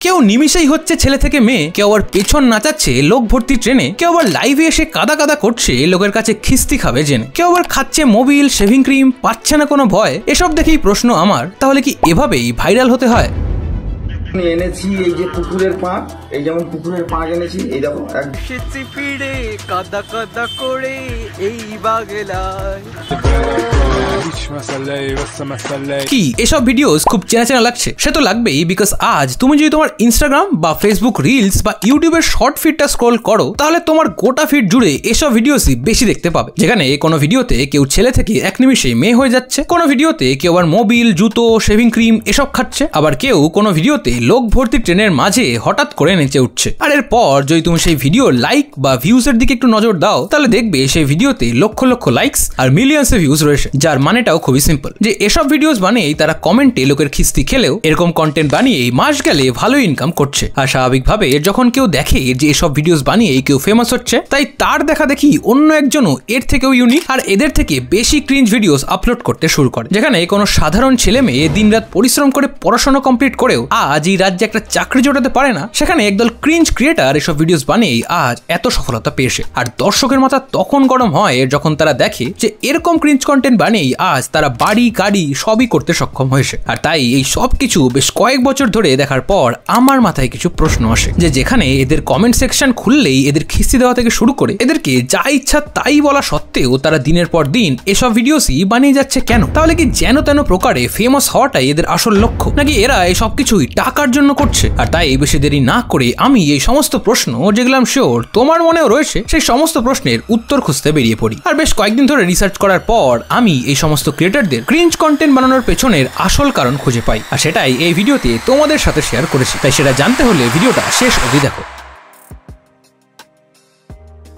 কেউ নিমিষেই হচ্ছে ছেলে থেকে মেয়ে, কেউ আবার পেছন নাচাচ্ছে লোক ভর্তি ট্রেনে, কেউ আবার লাইভে এসে কাদা কাদা করছে লোকের কাছে খিস্তি খাবে জেনে, কেউ আবার খাচ্ছে মোবিল, শেভিং ক্রিম, পাচ্ছে না কোনো ভয়। এসব দেখেই প্রশ্ন আমার, তাহলে কি এভাবেই ভাইরাল হতে হয়? এনেছি এই যে পুকুরের পাঁক, এই যেমন পুকুরের পাঁক এনেছি, এই দেখো পিড়ে কাদা কাদা করে এই বাগলায়। কি এসব ভিডিওস খুব চেনা চেনা লাগছে? সে তো লাগবেই, বিকজ আজ তুমি যদি তোমার ইনস্টাগ্রাম বা ফেসবুক রিলস বা ইউটিউবের শর্ট ফিডটা স্ক্রল করো, তাহলে তোমার গোটা ফিড জুড়ে এসব ভিডিওসই বেশি দেখতে পাবে। যেখানে কোনো ভিডিওতে কেউ ছেলে থেকে এক নিমিষে মেয়ে হয়ে যাচ্ছে, কোনো ভিডিওতে কেউ আবার মোবিল, জুতো, শেভিং ক্রিম এসব খাচ্ছে, আবার কেউ কোনো ভিডিওতে লোক ভর্তি ট্রেনের মাঝে হঠাৎ করে নেচে উঠছে। আর এরপর যদি তুমি সেই ভিডিও লাইক বা ভিউজ এর দিকে একটু নজর দাও, তাহলে দেখবে সেই ভিডিওতে লক্ষ লক্ষ লাইকস আর মিলিয়ন্স এ ভিউজ রয়েছে। যার মানেটাও খুবই সিম্পল, যে এসব ভিডিওস বানিয়েই তারা কমেন্টে লোকের খিস্তি খেলেও এরকম কন্টেন্ট বানিয়েই মাস গেলে ভালো ইনকাম করছে। আর স্বাভাবিকভাবে যখন কেউ দেখে যে এসব ভিডিওস বানিয়েই কেউ ফেমাস হচ্ছে, তাই তার দেখা দেখি অন্য একজনও এর থেকেও ইউনিক আর এদের থেকে বেশি ক্রিঞ্জ ভিডিওস আপলোড করতে শুরু করে। যেখানে কোনো সাধারণ ছেলে মেয়ে দিনরাত পরিশ্রম করে পড়াশোনা কমপ্লিট করেও আজ এই রাজ্যে একটা চাকরি জোটাতে পারে না, সেখানে একদল ক্রিঞ্জ ক্রিয়েটার এসব ভিডিওস বানিয়েই আজ এত সফলতা পেয়েছে। আর দর্শকের মাথা তখন গরম হয় যখন তারা দেখে যে এরকম ক্রিঞ্জ কন্টেন্ট বানিয়েই আজ তারা বাড়ি গাড়ি সবই করতে সক্ষম হয়েছে। আর তাই এই সব কিছু বেশ কয়েক বছর ধরে দেখার পর আমার মাথায় কিছু প্রশ্ন আসে, যে যেখানে এদের কমেন্ট সেকশন খুললেই এদের খিস্তি দেওয়া থেকে শুরু করে এদেরকে যা ইচ্ছা তাই বলা সত্ত্বেও তারা দিনের পর দিন এসব ভিডিওসই বানিয়ে যাচ্ছে কেন? তাহলে কি যেন তেন প্রকারে ফেমাস হওয়াটাই এদের আসল লক্ষ্য, নাকি এরা এই সব কিছুই টাকার জন্য করছে? আর তাই বেশি দেরি না করে আমি এই সমস্ত প্রশ্ন, যেগুলো আমি শিওর তোমার মনেও রয়েছে, সেই সমস্ত প্রশ্নের উত্তর খুঁজতে বেরিয়ে পড়ি। আর বেশ কয়েকদিন ধরে রিসার্চ করার পর আমি এই সমস্ত ক্রিয়েটরদের ক্রিঞ্জ কন্টেন্ট বানানোর পেছনের আসল কারণ খুঁজে পাই, আর সেটাই এই ভিডিওতে তোমাদের সাথে শেয়ার করেছি। তাই সেটা জানতে হলে ভিডিওটা শেষ অবধি দেখো।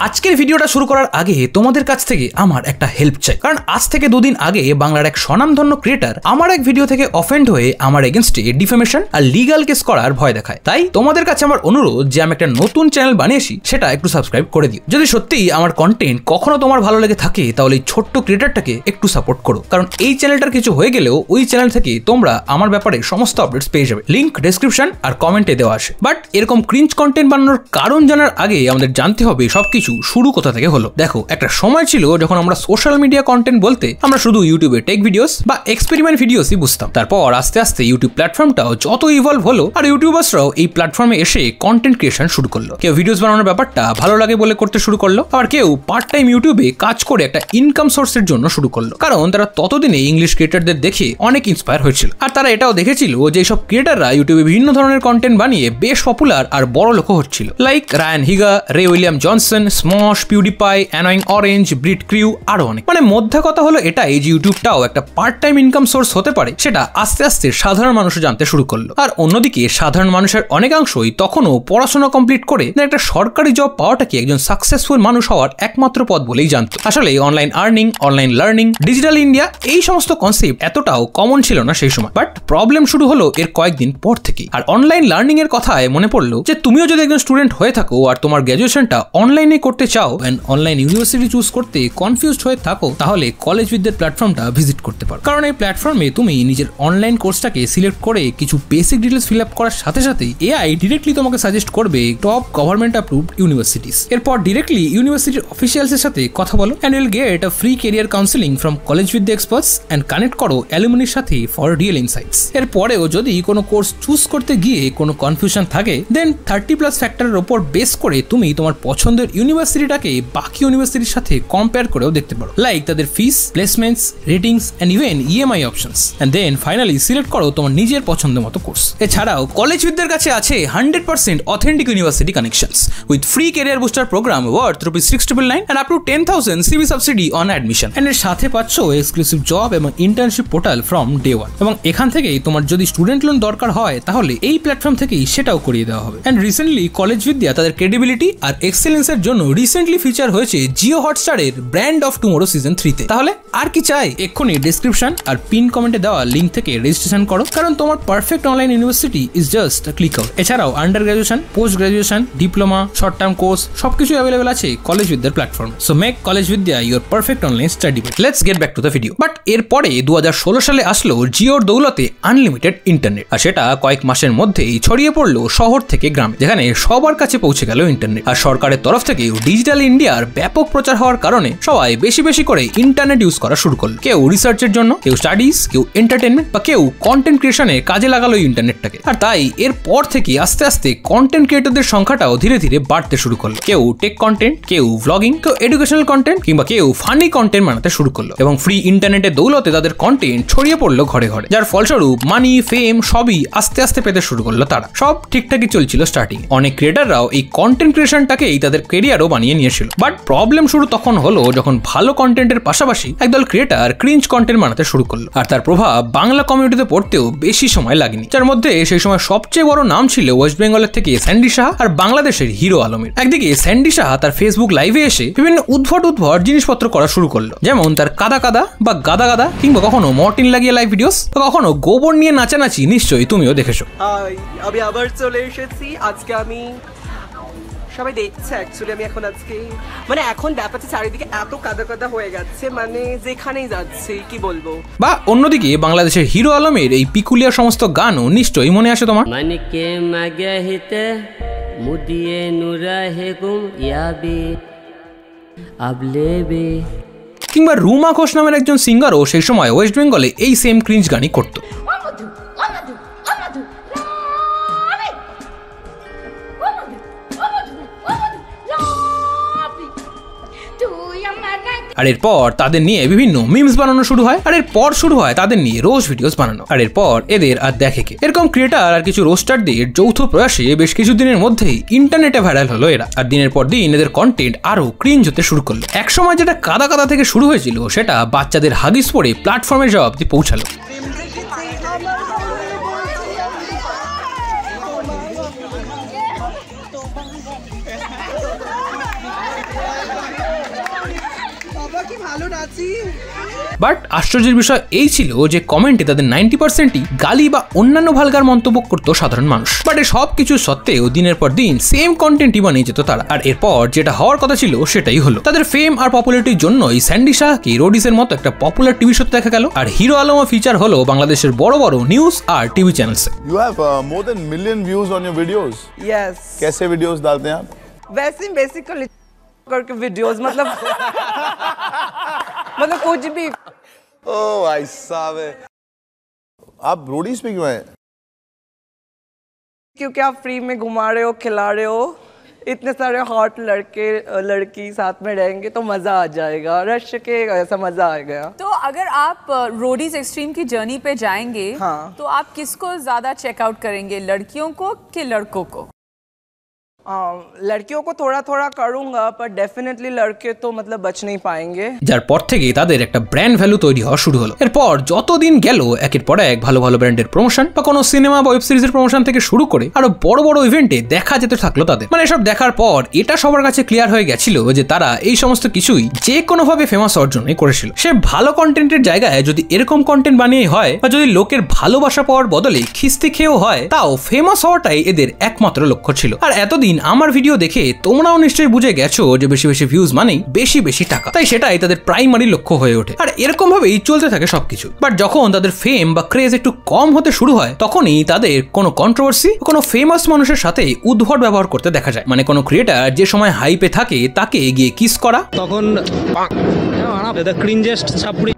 আজকের ভিডিওটা শুরু করার আগে তোমাদের কাছ থেকে আমার একটা হেল্প চাই, কারণ আজ থেকে দুদিন আগে বাংলার এক স্বনামধন্য ক্রিয়েটর আমার এক ভিডিও থেকে অফেন্ড হয়ে আমার এগেইনস্টে ডিফেমেশন আর লিগ্যাল কেস করার ভয় দেখায়। তাই তোমাদের কাছে আমার অনুরোধ যে আমি একটা নতুন চ্যানেল বানিয়েছি, সেটা একটু সাবস্ক্রাইব করে দিও। যদি সত্যিই আমার কন্টেন্ট কখনো তোমার ভালো লেগে থাকে, তাহলে এই ছোট্ট ক্রিয়েটরটাকে একটু সাপোর্ট করো, কারণ এই চ্যানেলটার কিছু হয়ে গেলেও ওই চ্যানেল থেকে তোমরা আমার ব্যাপারে সমস্ত আপডেটস পেয়ে যাবে। লিংক ডেসক্রিপশন আর কমেন্টে দেওয়া আছে। বাট এরকম ক্রিঞ্জ কন্টেন্ট বানানোর কারণ জানার আগে আমাদের জানতে হবে সবকিছু শুরু কোথা থেকে হলো। দেখো, একটা সময় ছিল যখন আমরা সোশ্যাল মিডিয়া কন্টেন্ট বলতে আমরা শুধু ইউটিউবে টেক ভিডিওস বা এক্সপেরিমেন্ট ভিডিওসই বুঝতাম। তারপর আস্তে আস্তে ইউটিউব প্ল্যাটফর্মটাও যত ইভলভ হলো, আর ইউটিউবার্সরাও এই প্ল্যাটফর্মে এসে কন্টেন্ট ক্রিয়েশন শুরু করলো। কেউ ভিডিওস বানানোর ব্যাপারটা ভালো লাগে বলে করতে শুরু করলো, আবার কেউ পার্ট টাইম ইউটিউবে কাজ করে একটা ইনকাম সোর্সের জন্য শুরু করলো, কারণ তারা ততদিনে ইংলিশ ক্রিয়েটরদের দেখে অনেক ইন্সপায়ার হয়েছিল। আর তারা এটাও দেখেছিল যে সব ক্রিয়েটররা ইউটিউবে বিভিন্ন ধরনের কন্টেন্ট বানিয়ে বেশ পপুলার আর বড় লোক হচ্ছিল, like Ryan Higa, Ray William Johnson, Smosh, PewDiePie, annoying orange, Brit Crew, আরো অনেক। মানে মধ্যে কথা হলো এটাই যে ইউটিউবটাও একটা পার্ট টাইম ইনকাম সোর্স হতে পারে, সেটা আস্তে আস্তে সাধারণ মানুষ জানতে শুরু করলো। আর অন্যদিকে সাধারণ মানুষের অনেকাংশই তখনও পড়াশোনা কমপ্লিট করে একটা সরকারি জব পাওয়াটাকে একজন সাকসেসফুল মানুষ হওয়ার একমাত্র পথ বলেই জানতো। আসলে online earning, online learning, digital India, এই সমস্ত কনসেপ্ট এতটাও কমন ছিল না সেই সময়। বাট প্রবলেম শুরু হলো এর কয়েকদিন পর থেকে। আর অনলাইন লার্নিং এর কথায় মনে পড়লো যে তুমিও যদি একজন স্টুডেন্ট হয়ে থাকো আর তোমার গ্র্যাজুয়েশনটা অনলাইনে করতে চাও, অনলাইন ইউনিভার্সিটি চুজ করতে কনফিউজড হয়ে থাকো, তাহলে কলেজ উইথদের প্ল্যাটফর্মটা ভিজিট করতে পারো। কারণ এই প্ল্যাটফর্মে তুমি নিজের অনলাইন কোর্সটাকে সিলেক্ট করে কিছু বেসিক ডিটেলস ফিল আপ করার সাথে সাথেই এআই ডিরেক্টলি তোমাকে সাজেস্ট করবে টপ গভর্নমেন্ট অ্যাপ্রুভড ইউনিভার্সিটিস। এরপর ডিরেক্টলি ইউনিভার্সিটির অফিসিয়ালস এর সাথে কথা বলো and will get a free career counselling from college with the experts and connect করো অ্যালুমিনির সাথে ফর রিয়েল ইনসাইটস। এরপরেও যদি কোনো কোর্স চুজ করতে গিয়ে কোনো কনফিউশন থাকে, দেন 30+ ফ্যাক্টরের উপর বেস করে তুমি তোমার পছন্দের ইউনিভার্সিটিটাকে বাকি ইউনিভার্সিটির সাথে কম্পেয়ার করেও দেখতে পারো, লাইক তাদের fees, placements, ratings and even EMI options. And then finally select করো তোমার নিজের পছন্দের মতো কোর্স। এছাড়াও কলেজ উইথদের কাছে আছে 100% authentic university connections with free career booster programme worth ₹699 and up to 10,000 CB subsidy on admission. And এর সাথে পাচ্ছ এক্সক্লুসিভ জব এবং internship portal from day one. এবং এখান থেকেই তোমার যদি স্টুডেন্ট লোন দরকার হয়, তাহলে এই প্ল্যাটফর্ম থেকেই সেটাও করিয়ে দেওয়া হবে। এন্ড রিসেন্টলি কলেজ বিদ্যা তাদের ক্রেডিবিলিটি আর এক্সেলেন্সের জন্য জন্য রিসেন্টলি ফিচার হয়েছে জিও হটস্টারের ব্র্যান্ড অফ টুমোরো সিজন 3 তে। তাহলে আর কি চাই? এক্ষুনি ডেসক্রিপশন আর পিন কমেন্টে দেওয়া লিঙ্ক থেকে রেজিস্ট্রেশন করো, কারণ তোমার perfect online university is just click out. এছাড়াও under graduation, post graduation, diploma, short term course সবকিছু অ্যাভেলেবল আছে কলেজ বিদ্যার platform. So make college Vidya your perfect online study bed. Let's get back to the video. But এরপরে 2016 সালে আসলো জিওর দৌলতে unlimited internet, আর সেটা কয়েক মাসের মধ্যেই ছড়িয়ে পড়লো শহর থেকে গ্রামে, যেখানে সবার কাছে পৌঁছে গেল ইন্টারনেট। আর সরকারের তরফ থেকেও ডিজিটাল ইন্ডিয়ার ব্যাপক প্রচার হওয়ার কারণে সবাই বেশি বেশি করে ইন্টারনেট ইউজ করা শুরু করলো। কেউ রিসার্চের জন্য, কেউ স্টাডিজ, কেউ এন্টারটেনমেন্ট বা কেউ কন্টেন্ট ক্রিয়েশনে কাজে লাগালো ইন্টারনেটটাকে। আর তাই এর পর থেকে আস্তে আস্তে কন্টেন্ট ক্রিয়েটরদের সংখ্যাটাও ধীরে ধীরে বাড়তে শুরু করলো। কেউ টেক কন্টেন্ট, কেউ ভ্লগিং, কেউ এডুকেশনাল কন্টেন্ট কিংবা কেউ ফানি কন্টেন্ট বানাতে শুরু করলো। এবং ফ্রি ইন্টারনেটের দৌলতে তাদের কন্টেন্ট ছড়িয়ে পড়লো ঘরে ঘরে, যার ফলস্বরূপ মানি, ফেম সবই আস্তে আস্তে পেতে শুরু করলো তারা। সব ঠিকঠাকই চলছিল স্টার্টিং। অনেক ক্রিয়েটাররাও এই কন্টেন্ট ক্রিয়েশনটাকেই তাদের ক্যারিয়ারও বানিয়ে নিয়েছিল। বাট প্রবলেম শুরু তখন হলো যখন ভালো কন্টেন্টের পাশাপাশি একদল ক্রিয়েটার ক্রিঞ্জ কন্টেন্ট বানাতে শুরু করলো। আর তার প্রভাব বাংলা কমিউনিটিতে পড়তেও বেশি সময় লাগেনি, যার মধ্যে সেই সময় সবচেয়ে বড় নাম ছিল ওয়েস্ট বেঙ্গলের থেকে স্যান্ডি সাহা আর বাংলাদেশের হিরো আলমের। একদিকে স্যান্ডি সাহা তার ফেসবুক লাইভে এসে বিভিন্ন উদ্ভট জিনিসপত্র করা শুরু করলো, যেমন তার কাদা কাদা বা গাদা গাদা, কিংবা কখনো মর্টিন লাগিয়ে লাইভ ভিডিওস, বা কখনো গোবর নিয়ে নাচানাচি। নিশ্চয়ই তুমিও দেখেছো। আমি আবার চলে এসেছি। আজকে আমি সবাই দেখছে অ্যাকচুয়ালি আমি আজকে এখন ব্যাপারটা চারিদিকে এত কাদা কাদা হয়ে গেছে, যেখানেই যাচ্ছি কি বলবো। বা অন্যদিকে বাংলাদেশের হিরো আলমের এই পিকুলিয়ার সমস্ত গানও নিশ্চয়ই মনে আসে তোমার। মানকে মাগে হিতে মুদিয়ে নুরাহে গুম ইয়াবি আবলেবে। কিংবা রুমা ঘোষ নামের একজন সিঙ্গারও সেই সময় ওয়েস্ট বেঙ্গলে এই সেম ক্রিঞ্জ গানই করতো। আর এরপর তাদের নিয়ে বিভিন্ন মিমস বানানো শুরু হয়, আর এরপর শুরু হয় তাদের নিয়ে রোজ ভিডিওস বানানো। আর এরপর এদের আর দেখে কে। এরকম ক্রিয়েটার আর কিছু রোস্টারদের যৌথ প্রয়াসে বেশ কিছুদিনের মধ্যেই ইন্টারনেটে ভাইরাল হলো এরা। আর দিনের পর দিন এদের কন্টেন্ট আরো ক্রিঞ্জ হতে শুরু করলো। একসময় যেটা কাদা কাদা থেকে শুরু হয়েছিল সেটা বাচ্চাদের হাগিস পরে প্ল্যাটফর্মে যাওয়া অব্দি পৌঁছালো। বাট আশ্চর্যের বিষয় এই ছিল যে কমেন্টে তাদের 90%ই গালি বা অন্যান্য ভালগার মন্তব্য করতো সাধারণ মানুষ। বাট এই সব কিছু সত্ত্বেও দিনের পর দিন সেম কন্টেন্টই বানিয়ে যেত তারা। আর এরপর যেটা হওয়ার কথা ছিল সেটাই হলো। তাদের ফেম আর পপুলারিটির জন্যই স্যান্ডি শাহকে রোডিসের মতো একটা পপুলার টিভি শোতে দেখা গেল। আর হিরো আলমও ফিচার হলো বাংলাদেশের বড় বড় নিউজ আর টিভি চ্যানেলসে। You have more than million views on your videos. Yes. कैसे videos डालते हैं आप? वैसे बेसिकली करके वीडियोस मतलब कुछ भी। ओह भाई साहब, आप रोडीज पे क्यों हैं? क्योंकि आप फ्री में घुमा रहे हो, खिला रहे हो, इतने सारे हॉट लड़के लड़की साथ में रहेंगे तो मजा आ जाएगा। रश के ऐसा मजा आएगा। तो अगर आप रोडीज एक्सट्रीम की जर्नी पे जाएंगे, हाँ, तो आप किसको ज्यादा चेकआउट करेंगे, लड़कियों को कि लड़कों को? लड़कियों को थोड़ा थोड़ा करूंगा, पर डेफिनेटली लड़के तो मतलब बच नहीं पाएंगे। যার পর থেকে তাদের একটা ব্র্যান্ড ভ্যালু তৈরি হওয়া শুরু হলো। এরপর যতদিন গেল একের পর এক ভালো ভালো ব্র্যান্ডের প্রমোশন বা কোনো সিনেমা বা ওয়েব সিরিজের প্রমোশন থেকে শুরু করে আরো বড় বড় ইভেন্টে দেখা যেতে থাকলো তাদের। এসব দেখার পর এটা সবার কাছে ক্লিয়ার হয়ে গেছিল যে তারা এই সমস্ত কিছুই যে কোনো ভাবে ফেমাস অর্জনই করেছিল। সে ভালো কন্টেন্টের জায়গায় যদি এরকম কন্টেন্ট বানিয়ে হয়, বা যদি লোকের ভালোবাসা পাওয়ার বদলে খিস্তি খেয়েও হয়, তাও ফেমাস হওয়াটাই এদের একমাত্র লক্ষ্য ছিল। আর এতদিন আমার ভিডিও দেখে তোমরাও নিশ্চয়ই বুঝে গেছো যে বেশি বেশি ভিউজ মানেই বেশি বেশি টাকা, তাই সেটাই তাদের প্রাইমারি লক্ষ্য হয়ে ওঠে। আর এরকম ভাবেই চলতে থাকে সবকিছু। বাট যখন তাদের ফেম বা ক্রেজ একটু কম হতে শুরু হয়, তখনই তাদের কোনো কন্ট্রোভার্সি, কোনো ফেমাস মানুষের সাথে উদ্ভট ব্যবহার করতে দেখা যায়। কোনো ক্রিয়েটার যে সময় হাইপে থাকে তাকে গিয়ে কিস করা, তখন ক্রিঞ্জেস্ট ছাপড়ি,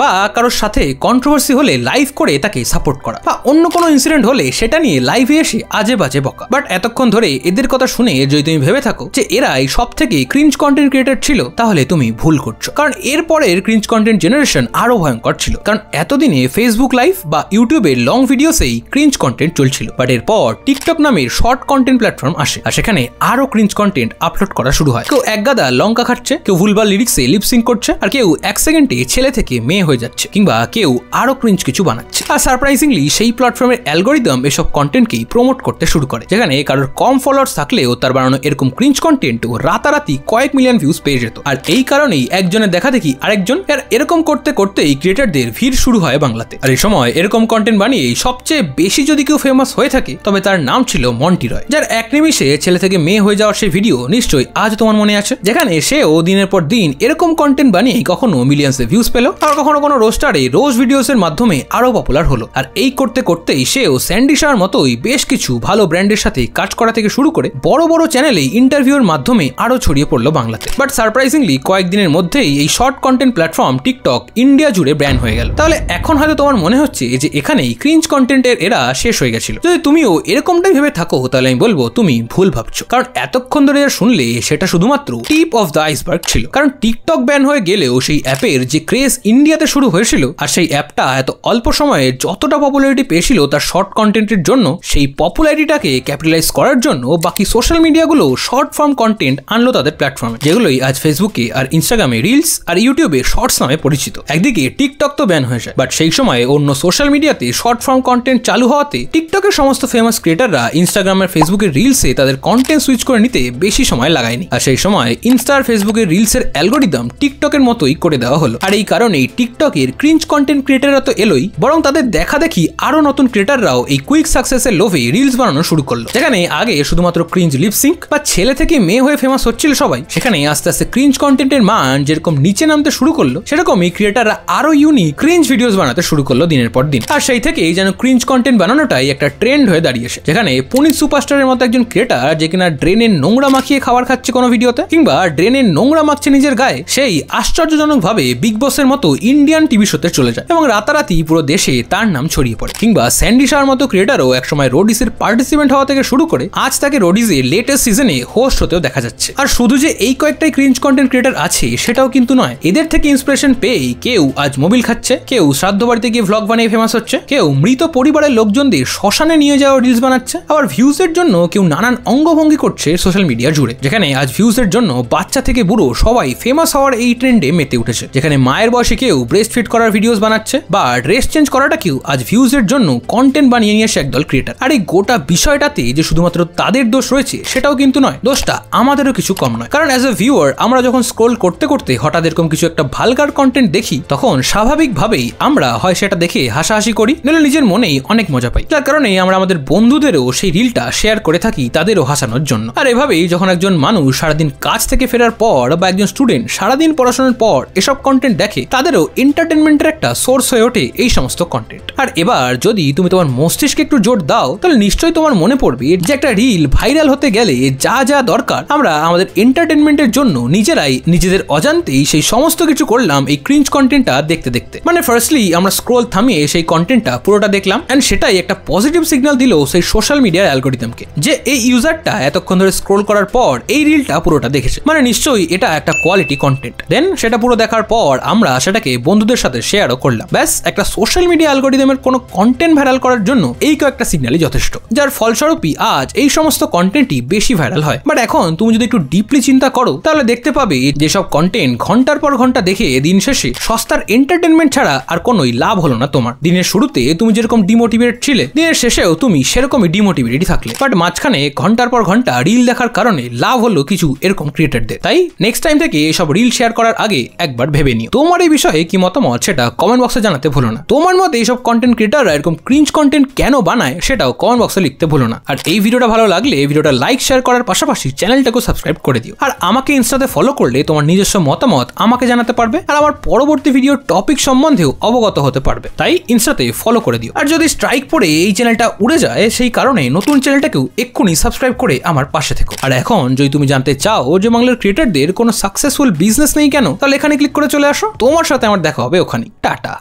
বা কারোর সাথে কন্ট্রোভার্সি হলে লাইভ করে তাকে সাপোর্ট করা, বা অন্য কোনো ইনসিডেন্ট হলে সেটা নিয়ে লাইভে এসে আজে বাজে বকা। বাট এতক্ষণ ধরে এদের কথা শুনে যদি তুমি ভেবে থাকো যে এরাই সব থেকে ক্রিঞ্জ কন্টেন্ট ক্রিয়েটর ছিল, তাহলে তুমি ভুল করছো। কারণ এরপরের ক্রিঞ্জ কন্টেন্ট জেনারেশন আরো ভয়ঙ্কর ছিল। কারণ এতদিনে ফেসবুক লাইভ বা ইউটিউবের লং ভিডিওসেই ক্রিঞ্জ কন্টেন্ট চলছিল। বাট এরপর টিকটক নামের শর্ট কন্টেন্ট প্ল্যাটফর্ম আসে, আর সেখানে আরো ক্রিঞ্জ কন্টেন্ট আপলোড করা শুরু হয়। কেউ এক গাদা লঙ্কা খাচ্ছে, কেউ ভুলভাল লিরিক্সে লিপসিং করছে, আর কেউ 1 সেকেন্ডে ছেলে থেকে মেয়ে মেয়ে হয়ে যাচ্ছে কিংবা কেউ আরো ক্রিঞ্জ কিছু বানাচ্ছে। আর সারপ্রাইজিংলি সেই প্ল্যাটফর্মের অ্যালগরিদম এসব কন্টেন্টকেই প্রমোট করতে শুরু করে, যেখানে কারোর কম ফলোয়ার্স থাকলেও তার বানানো এরকম ক্রিঞ্জ কন্টেন্ট রাতারাতি কয়েক মিলিয়ন ভিউজ পেয়ে যেত। আর এই কারণেই একজনের দেখা দেখি আরেকজন, আর এরকম করতে করতেই ক্রিয়েটারদের ভিড় শুরু হয় বাংলাতে। আর এই সময় এরকম কন্টেন্ট বানিয়ে সবচেয়ে বেশি যদি কেউ ফেমাস হয়ে থাকে তবে তার নাম ছিল মন্টি রয়, যার এক নিমিষে ছেলে থেকে মেয়ে হয়ে যাওয়ার সেই ভিডিও নিশ্চয়ই আজ তোমার মনে আছে, যেখানে সেও দিনের পর দিন এরকম কন্টেন্ট বানিয়ে কখনো মিলিয়ন্সে ভিউজ পেল, আর কখনো কোনো রোস্টারে রোজ ভিডিওস এর মাধ্যমে আরো পপুলার হলো। আর এই করতে করতেই সেও স্যান্ডি শাহর মতোই বেশ কিছু ভালো ব্র্যান্ডের সাথে কাজ করা থেকে শুরু করে বড় বড় চ্যানেলে ইন্টারভিউর মাধ্যমে আরো ছড়িয়ে পড়লো বাংলাতে। বাট সারপ্রাইজিংলি কয়েকদিনের মধ্যেই এই short content platform TikTok India জুড়ে ব্যান হয়ে গেল। তাহলে এখন হয়তো তোমার মনে হচ্ছে যে এখানেই ক্রিঞ্জ কন্টেন্টের এরা শেষ হয়ে গেছিল। যদি তুমিও এরকমটাই ভেবে থাকো তাহলে আমি বলবো তুমি ভুল ভাবছো, কারণ এতক্ষণ ধরে যা শুনলে সেটা শুধুমাত্র টিপ অফ দ্য আইসবার্গ ছিল। কারণ টিকটক ব্যান হয়ে গেলেও সেই অ্যাপের যে ক্রেজ ইন্ডিয়াতে শুরু হয়েছিল, আর সেই অ্যাপটা এত অল্প সময়ে যতটা পপুলারিটি পেয়েছিল তার শর্ট কন্টেন্টের জন্য, সেই পপুলারিটিটাকে ক্যাপিটালাইজ করার জন্য বাকি সোশ্যাল মিডিয়াগুলো শর্ট ফর্ম কন্টেন্ট আনলো তাদের প্ল্যাটফর্মে, যেগুলোই আজ ফেসবুকে আর ইনস্টাগ্রামে রিলস আর ইউটিউবে শর্টস নামে পরিচিত। একদিকে টিকটক তো ব্যান হয়ে যায়, বাট সেই সময় অন্য সোশ্যাল মিডিয়াতে শর্ট ফর্ম কন্টেন্ট চালু হওয়াতে টিকটকের সমস্ত ফেমাস ক্রিয়েটাররা ইনস্টাগ্রাম আর ফেসবুকের রিলসে তাদের কন্টেন্ট সুইচ করে নিতে বেশি সময় লাগায়নি। আর সেই সময় ইনস্টা আর ফেসবুকের রিলসের অ্যালগরিদম টিকটকের মতোই করে দেওয়া হলো। আর এই কারণেই টিকটকের ক্রিঞ্জ কন্টেন্ট ক্রিয়েটাররা তো এলোই, বরং তাদের দেখা দেখি আরো নতুন ক্রিয়েটাররাও এই কুইক সাকসেসের লোভে রিলস বানানো শুরু করলো। যেখানে আগে শুধুমাত্র ক্রিঞ্জ লিপসিঙ্ক বা ছেলে থেকে মেয়ে হয়ে ফেমাস হচ্ছিল সবাই, সেখানে আস্তে আস্তে ক্রিঞ্জ কন্টেন্টের মান যেরকম নিচে নামতে শুরু করলো, সেরকমই ক্রিয়েটাররা আরো ইউনিক ক্রিঞ্জ ভিডিওস বানাতে শুরু করলো দিনের পর দিন। আর সেই থেকেই যেন ক্রিঞ্জ কন্টেন্ট বানানোটাই একটা ট্রেন্ড হয়ে দাঁড়িয়েছে, যেখানে পুনিত সুপারস্টারের মতো একজন ক্রিয়েটার যে কিনা ড্রেনের নোংরা মাখিয়ে খাবার খাচ্ছে কোনো ভিডিওতে, কিংবা ড্রেনের নোংরা মাখছে নিজের গায়ে, সেই আশ্চর্যজনক ভাবে বিগ বসের মতো ইন্ডিয়ান টিভি শোতে চলে যায় এবং রাতারাতি পুরো দেশে তার নাম ছড়িয়ে পড়ে। কিংবা স্যান্ডি শাহর মতো ক্রিয়েটারও একসময় রোডিসের পার্টিসিপেন্ট হওয়া থেকে শুরু করে আজ তাকে রোডিসের লেটেস্ট সিজনে হোস্ট হতেও দেখা যাচ্ছে। আর শুধু যে এই কয়েকটাই ক্রিঞ্জ কন্টেন্ট ক্রিয়েটার আছে সেটাও কিন্তু নয়, এদের থেকে ইন্সপিরেশন পেয়ে কেউ আজ মোবিল খাচ্ছে, কেউ শ্রাদ্ধ বাড়িতে গিয়ে ভ্লগ বানিয়ে ফেমাস হচ্ছে, কেউ মৃত পরিবারের লোকজনদের শ্মশানে নিয়ে যাওয়া রিলস বানাচ্ছে, আবার ভিউজের জন্য কেউ নানান অঙ্গভঙ্গি করছে সোশ্যাল মিডিয়া জুড়ে, যেখানে আজ ভিউজের জন্য বাচ্চা থেকে বুড়ো সবাই ফেমাস হওয়ার এই ট্রেন্ডে মেতে উঠেছে। যেখানে মায়ের বয়সে কেউ ব্রেস্ট ফিট করার ভিডিওস বানাচ্ছে বা ড্রেস চেঞ্জ করাটা কেউ আজ ভিউজের জন্য কন্টেন্ট বানিয়ে নিয়ে আসে একদল ক্রিয়েটার। আর এই গোটা বিষয়টাতে যে শুধুমাত্র তাদের দোষ রয়েছে সেটাও কিন্তু নয়, দোষটা আমাদেরও কিছু কম নয়। কারণ অ্যাজ এ ভিউয়ার আমরা যখন স্ক্রোল করতে করতে হঠাৎ এরকম কিছু একটা ভালগার কন্টেন্ট দেখি, তখন স্বাভাবিকভাবেই আমরা হয় সেটা দেখে হাসাহাসি করি, নইলে নিজের মনেই অনেক মজা পাই, যার কারণে আমরা আমাদের বন্ধুদেরও সেই রিলটা শেয়ার করে থাকি তাদেরও হাসানোর জন্য। আর এভাবেই যখন একজন মানুষ সারাদিন কাজ থেকে ফেরার পর বা একজন স্টুডেন্ট সারাদিন পড়াশোনার পর এসব কন্টেন্ট দেখে, তাদেরও এন্টারটেনমেন্টের একটা সোর্স হয়ে ওঠে এই সমস্ত কন্টেন্ট। আর এবার যদি তুমি তোমার মস্তিষ্কে একটু জোর দাও, তাহলে নিশ্চয়ই তোমার মনে পড়বে যে একটা রিল ভাইরাল হতে গেলে যা যা দরকার আমরা আমাদের এন্টারটেনমেন্টের জন্য নিজেরাই নিজেদের অজান্তেই সেই সমস্ত কিছু করলাম এই ক্রিঞ্জ কন্টেন্টটা দেখতে দেখতে। মানে ফার্স্টলি আমরা স্ক্রোল থামিয়ে সেই কন্টেন্টটা পুরোটা দেখলাম, এন্ড সেটাই একটা পজিটিভ সিগন্যাল দিল সেই সোশ্যাল মিডিয়ার অ্যালগরিদমকে যে এই ইউজারটা এতক্ষণ ধরে স্ক্রোল করার পর এই রিলটা পুরোটা দেখেছে, মানে নিশ্চয়ই এটা একটা কোয়ালিটি কন্টেন্ট। দেন সেটা পুরো দেখার পর আমরা সেটাকে বন্ধুদের সাথে শেয়ারও করলাম। ব্যাস, একটা সোশ্যাল মিডিয়া অ্যালগরিদমের কোনো কন্টেন্ট ভাইরাল করার জন্য এই কয়েকটা সিগন্যালই যথেষ্ট, যার ফলস্বরূপই আজ এই সমস্ত কন্টেন্টই বেশি ভাইরাল হয়। বাট এখন তুমি যদি একটু ডিপলি চিন্তা করো তাহলে দেখতে পাবে যেসব কন্টেন্ট ঘন্টার পর ঘন্টা দেখে দিন শেষে সস্তার এন্টারটেনমেন্ট ছাড়া আর কোনোই লাভ হলো না তোমার। দিনের শুরুতে তুমি যেরকম ডিমোটিভেটেড ছিলে, দিনের শেষেও তুমি সেরকমই ডিমোটিভেটেড থাকলে, বাট মাঝখানে ঘন্টার পর ঘন্টা রিল দেখার কারণে লাভ হলো কিছু এরকম ক্রিয়েটারদের। তাই নেক্সট টাইম থেকে এসব রিল শেয়ার করার আগে একবার ভেবে নিও। তোমার এই বিষয়ে কি মতামত সেটা কমেন্ট বক্সে জানাতে ভুলো না। তোমার মতে এইসব কন্টেন্ট ক্রিয়েটাররা এরকম ক্রিঞ্জ কন্টেন্ট কেন বানায় সেটাও কমেন্ট বক্সে লিখতে ভুলো না। আর এই ভিডিওটা ভালো লাগলে ভিডিওটা লাইক শেয়ার করার পাশাপাশি চ্যানেলটাকে সাবস্ক্রাইব করে দিও। আর আমাকে ইনস্টাতে ফলো করলে তোমার নিজস্ব মতামত আমাকে জানাতে পারবে, আর আমার পরবর্তী ভিডিওর টপিক সম্বন্ধেও অবগত হতে পারবে। তাই ইনস্টাতে ফলো করে দিও। আর যদি স্ট্রাইক পড়ে এই চ্যানেলটা উড়ে যায়, সেই কারণে নতুন চ্যানেলটাকেও এক্ষুনি সাবস্ক্রাইব করে আমার পাশে থেকো। আর এখন যদি তুমি জানতে চাও যে বাংলার ক্রিয়েটারদের কোনো সাকসেসফুল বিজনেস নেই কেন, তাহলে এখানে ক্লিক করে চলে আসো। তোমার সাথে আমার দেখা হবে ওখানে। টাটা।